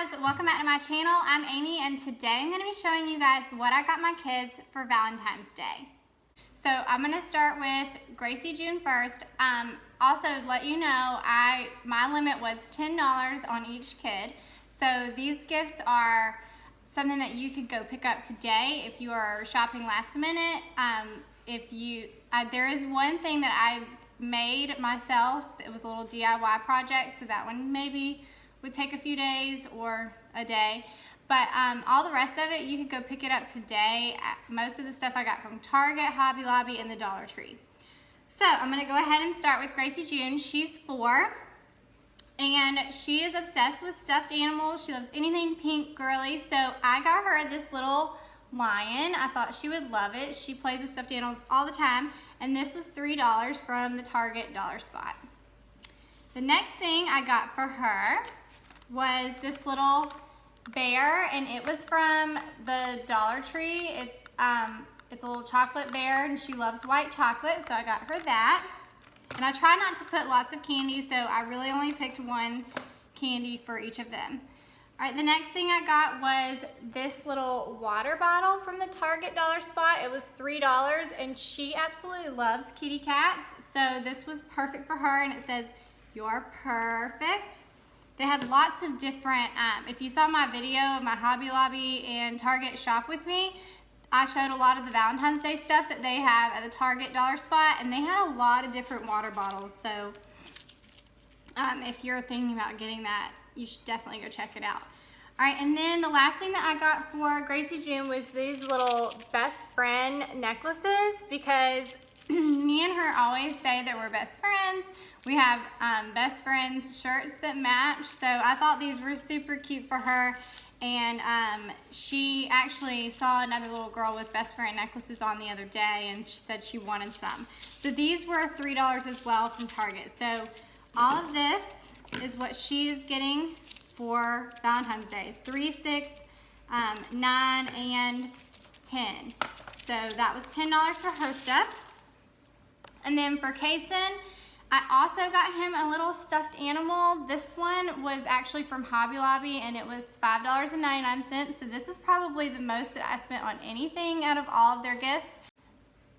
guys, welcome back to my channel. I'm Amy and today I'm going to be showing you guys what I got my kids for Valentine's Day. So I'm going to start with Gracie June first. Also let you know my limit was $10 on each kid. So these gifts are something that you could go pick up today if you are shopping last minute. There is one thing that I made myself. It was a little DIY project, so that one maybe would take a few days or a day, but all the rest of it you could go pick it up today. Most of the stuff I got from Target, Hobby Lobby, and the Dollar Tree. So I'm going to go ahead and start with Gracie June. She's 4 and she is obsessed with stuffed animals. She loves anything pink girly, so I got her this little lion. I thought she would love it. She plays with stuffed animals all the time, and this was $3 from the Target dollar spot. The next thing I got for her was this little bear, and it was from the Dollar Tree. It's a little chocolate bear, and she loves white chocolate, so I got her that. And I try not to put lots of candy, so I really only picked one candy for each of them. All right, the next thing I got was this little water bottle from the Target dollar spot. It was $3, and she absolutely loves kitty cats, so this was perfect for her, and it says, "You're perfect." They had lots of different, if you saw my video of my Hobby Lobby and Target shop with me, I showed a lot of the Valentine's Day stuff that they have at the Target dollar spot, and they had a lot of different water bottles. So if you're thinking about getting that, you should definitely go check it out. All right, and then the last thing that I got for Gracie June was these little best friend necklaces, because me and her always say that we're best friends. We have best friends shirts that match, so I thought these were super cute for her. And she actually saw another little girl with best friend necklaces on the other day, and she said she wanted some. So these were $3 as well from Target. So all of this is what she is getting for Valentine's Day: 3, 6, 9, and 10. So that was $10 for her stuff. And then for Kayson, I also got him a little stuffed animal. This one was actually from Hobby Lobby, and it was $5.99. So this is probably the most that I spent on anything out of all of their gifts.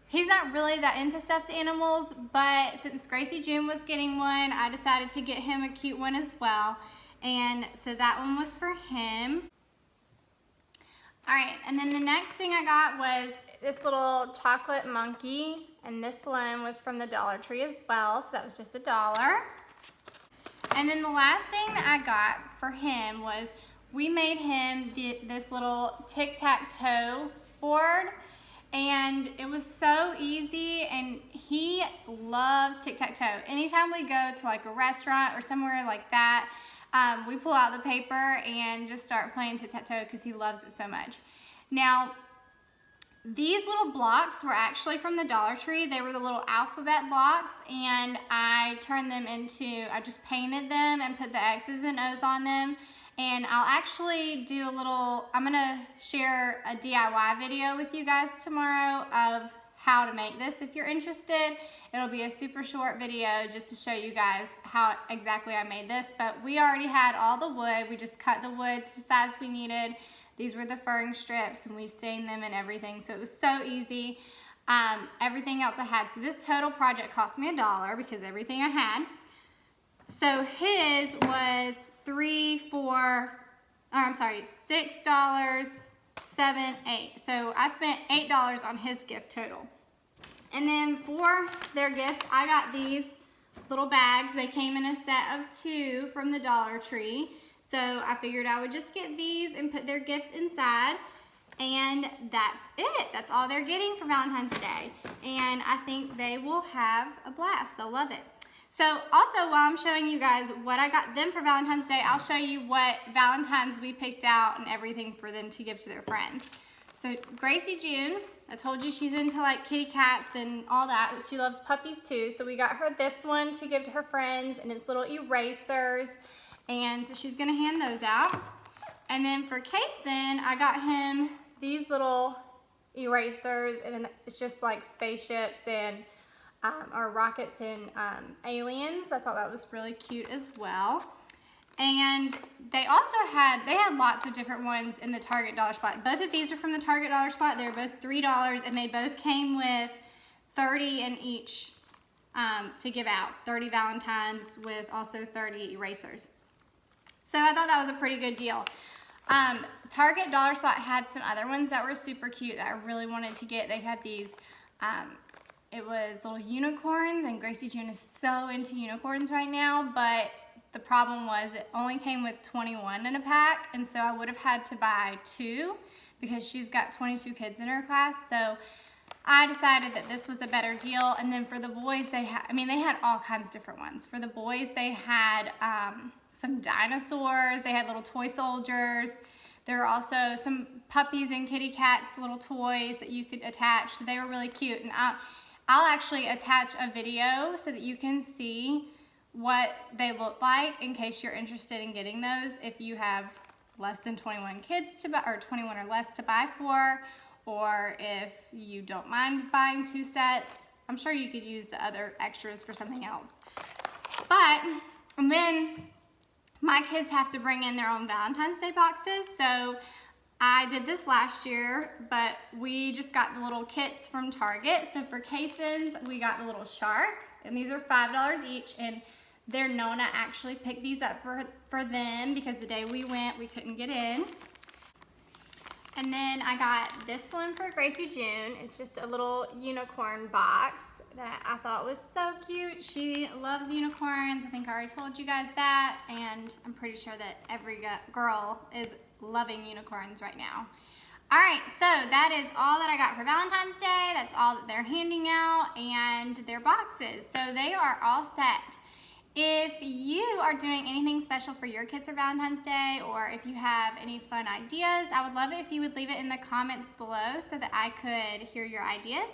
He's not really that into stuffed animals, but since Gracie June was getting one, I decided to get him a cute one as well. And so that one was for him. All right, and then the next thing I got was this little chocolate monkey, and this one was from the Dollar Tree as well, so that was just $1. And then the last thing that I got for him was, we made him this little tic-tac-toe board, and it was so easy, and he loves tic-tac-toe. Anytime we go to like a restaurant or somewhere like that, we pull out the paper and just start playing tic-tac-toe because he loves it so much. Now, these little blocks were actually from the Dollar Tree. They were the little alphabet blocks, and I turned them into, I just painted them and put the X's and O's on them. And I'll actually do a little, I'm gonna share a DIY video with you guys tomorrow of how to make this if you're interested. It'll be a super short video just to show you guys how exactly I made this, but we already had all the wood. We just cut the wood to the size we needed. These were the furring strips, and we stained them and everything, so it was so easy. Everything else I had. So this total project cost me $1 because everything I had. So his was $6, $7, $8. So I spent $8 on his gift total. And then for their gifts, I got these little bags. They came in a set of 2 from the Dollar Tree. So I figured I would just get these and put their gifts inside, and that's it. That's all they're getting for Valentine's Day. And I think they will have a blast. They'll love it. So also, while I'm showing you guys what I got them for Valentine's Day, I'll show you what Valentine's we picked out and everything for them to give to their friends. So Gracie June, I told you she's into like kitty cats and all that. She loves puppies too. So we got her this one to give to her friends, and it's little erasers. And so she's gonna hand those out. And then for Kayson, I got him these little erasers, and it's just like spaceships and or rockets and aliens. I thought that was really cute as well. And they also had lots of different ones in the Target dollar spot. Both of these were from the Target dollar spot. They were both $3, and they both came with 30 in each to give out. 30 Valentine's with also 30 erasers. So I thought that was a pretty good deal. Target dollar spot had some other ones that were super cute that I really wanted to get. They had these, it was little unicorns, and Gracie June is so into unicorns right now, but the problem was it only came with 21 in a pack, and so I would have had to buy 2 because she's got 22 kids in her class. So I decided that this was a better deal. And then for the boys, they had all kinds of different ones. For the boys, they had some dinosaurs. They had little toy soldiers. There were also some puppies and kitty cats, little toys that you could attach. So they were really cute. And I'll actually attach a video so that you can see what they look like in case you're interested in getting those if you have less than 21 kids to buy, or 21 or less to buy for, or if you don't mind buying 2 sets. I'm sure you could use the other extras for something else. But then my kids have to bring in their own Valentine's Day boxes, so I did this last year, but we just got the little kits from Target. So for Kayson's, we got the little shark, and these are $5 each, and their Nona actually picked these up for them because the day we went, we couldn't get in. And then I got this one for Gracie June. It's just a little unicorn box that I thought was so cute. She loves unicorns. I think I already told you guys that, and I'm pretty sure that every girl is loving unicorns right now. All right, so that is all that I got for Valentine's Day. That's all that they're handing out, and their boxes. So they are all set. If you are doing anything special for your kids for Valentine's Day, or if you have any fun ideas, I would love it if you would leave it in the comments below so that I could hear your ideas.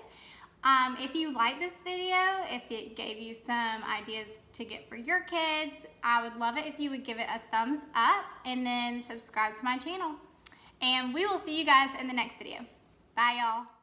If you like this video, if it gave you some ideas to get for your kids, I would love it if you would give it a thumbs up and then subscribe to my channel. And we will see you guys in the next video. Bye, y'all.